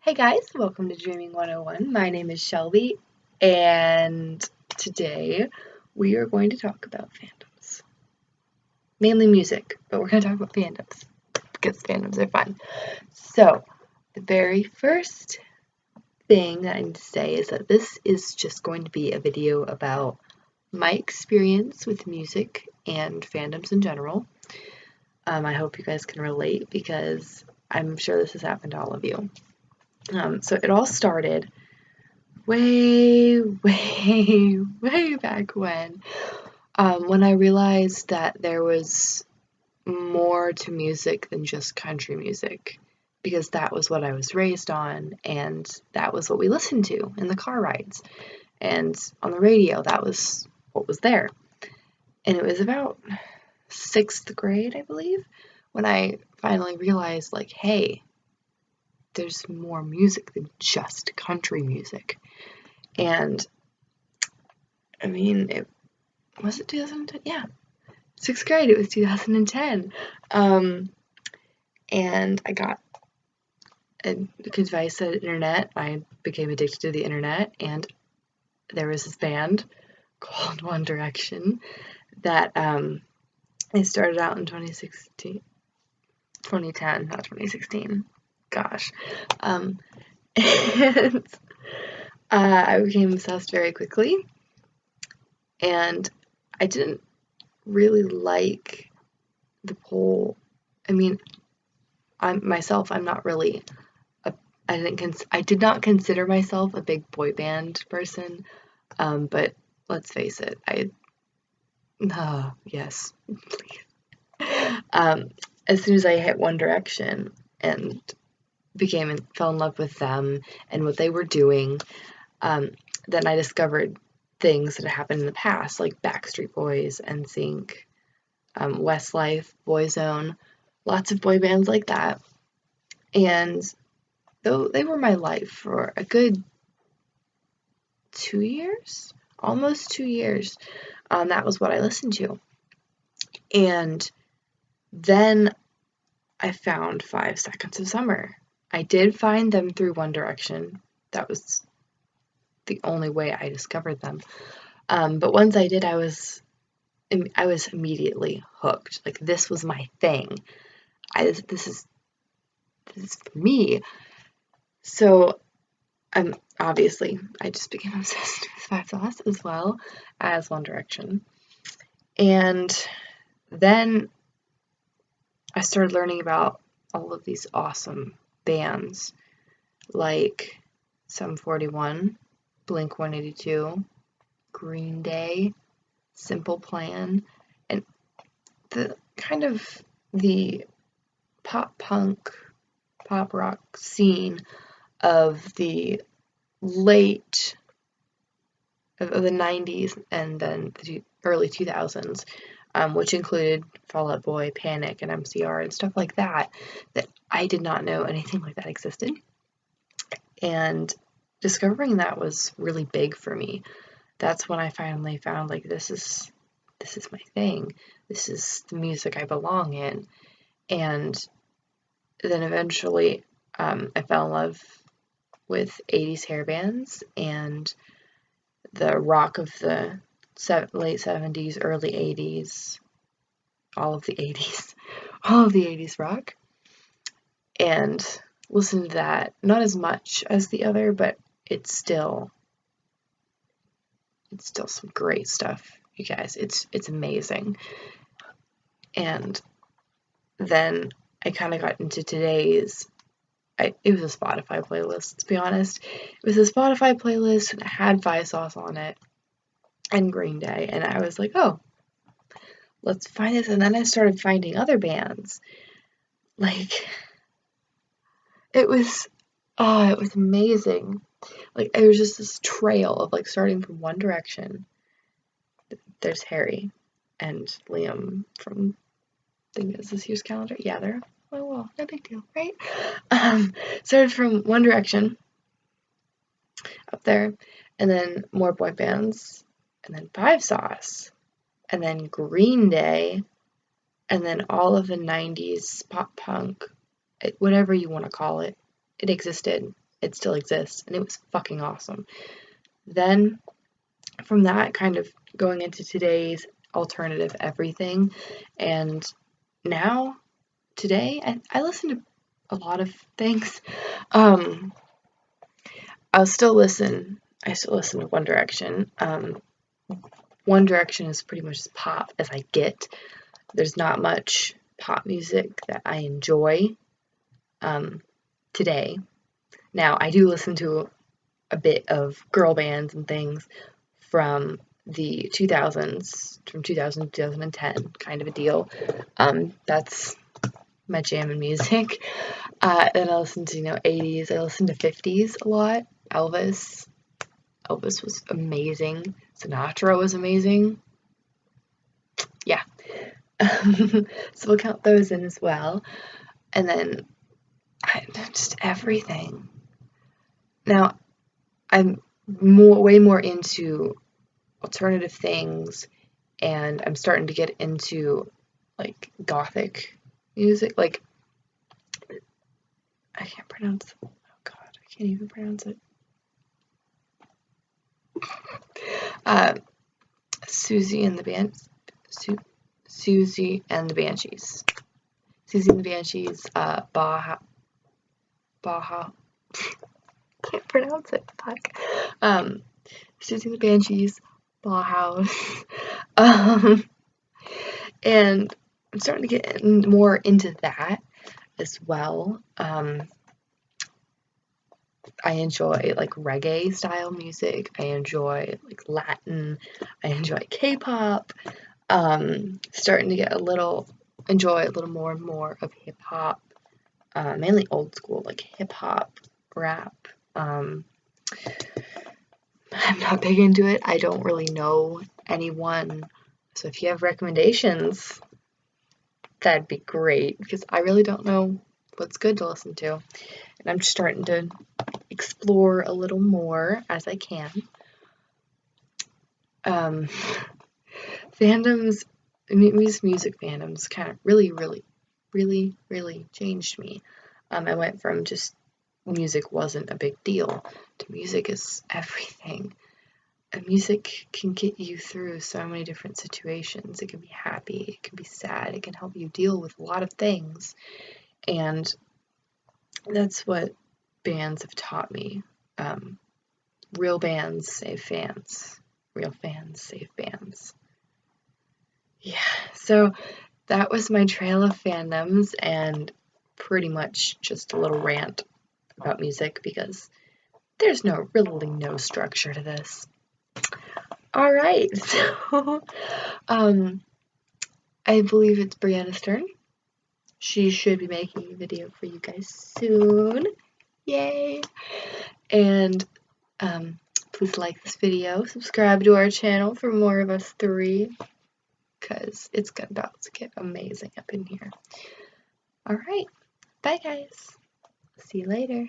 Hey guys, welcome to Dreaming 101. My name is Shelby, and today we are going to talk about fandoms. Mainly music, but we're going to talk about fandoms because fandoms are fun. So, the very first thing that I need to say is that this is just going to be a video about my experience with music and fandoms in general. I hope you guys can relate because I'm sure this has happened to all of you. So it all started way back when I realized that there was more to music than just country music, because that was what I was raised on, and that was what we listened to in the car rides, and on the radio, that was what was there. And it was about 6th grade, I believe, when I finally realized, like, hey, there's more music than just country music. And I mean, was it 2010? Yeah, 6th grade, it was 2010. And I got advice at internet. I became addicted to the internet, and there was this band called One Direction that they started out in 2010, not 2016. Gosh. And I became obsessed very quickly, and I didn't really like the whole. I mean, I'm not really I did not consider myself a big boy band person, but let's face it, yes, please. As soon as I hit One Direction and fell in love with them and what they were doing, then I discovered things that had happened in the past, like Backstreet Boys, NSYNC, Westlife, Boyzone, lots of boy bands like that. And though they were my life for a good 2 years, almost 2 years, that was what I listened to. And then I found 5 Seconds of Summer. I did find them through One Direction. That was the only way I discovered them. But once I did, I was immediately hooked. Like, this was my thing. This is for me. So, obviously, I just became obsessed with Five Sauce as well as One Direction. And then I started learning about all of these awesome bands like Sum 41, Blink-182, Green Day, Simple Plan, and the pop punk, pop rock scene of the late of the 90s and then the early 2000s, which included Fall Out Boy, Panic, and MCR and stuff like that I did not know anything like that existed. And discovering that was really big for me. That's when I finally found, like, this is my thing. This is the music I belong in. And then eventually I fell in love with 80s hair bands and the rock of the late 70s, early 80s, all of the 80s rock, and listened to that, not as much as the other, but it's still some great stuff, you guys. It's amazing. And then I kind of got into today's. It was a Spotify playlist, to be honest. It was a Spotify playlist, and it had Five Sauce on it and Green Day, and I was like, oh, let's find this. And then I started finding other bands. Like, it was amazing. Like, it was just this trail of, like, starting from One Direction. There's Harry and Liam from, I think it's this year's calendar. Yeah, they're, oh well, no big deal, right? Started from One Direction up there, and then more boy bands, and then Five Sauce, and then Green Day, and then all of the 90s pop punk, whatever you want to call it, it existed. it still exists, and it was fucking awesome. Then from that, kind of going into today's alternative everything, and now today I listen to a lot of things. I still listen to One Direction. One Direction is pretty much as pop as I get. There's not much pop music that I enjoy today. Now, I do listen to a bit of girl bands and things from the 2000s, from 2000 to 2010, kind of a deal. That's my jam in music. Then I listen to, 80s. I listen to 50s a lot. Elvis was amazing. Sinatra was amazing. Yeah. So we'll count those in as well. And then just everything. Now, I'm way more into alternative things, and I'm starting to get into like gothic music. Like, I can't pronounce. Oh God, I can't even pronounce it. Susie and the Banshees. Susie and the Banshees. Baja. Can't pronounce it. Fuck. Susie and the Banshees, Bauhaus. And I'm starting to get more into that as well. I enjoy like reggae style music. I enjoy like Latin. I enjoy K-pop. Starting to enjoy a little more and more of hip hop. Mainly old school, like hip hop, rap. I'm not big into it. I don't really know anyone. So if you have recommendations, that'd be great, because I really don't know what's good to listen to. And I'm just starting to explore a little more as I can. Fandoms, music fandoms kind of really changed me. I went from just music wasn't a big deal to music is everything. And music can get you through so many different situations. It can be happy, it can be sad, it can help you deal with a lot of things. And that's what bands have taught me. Real bands save fans. Real fans save bands. Yeah, so that was my trail of fandoms, and pretty much just a little rant about music, because there's really no structure to this. All right, so I believe it's Brianna's turn. She should be making a video for you guys soon. Yay! And please like this video, subscribe to our channel for more of us three, because it's about to get amazing up in here. All right, bye guys. See you later.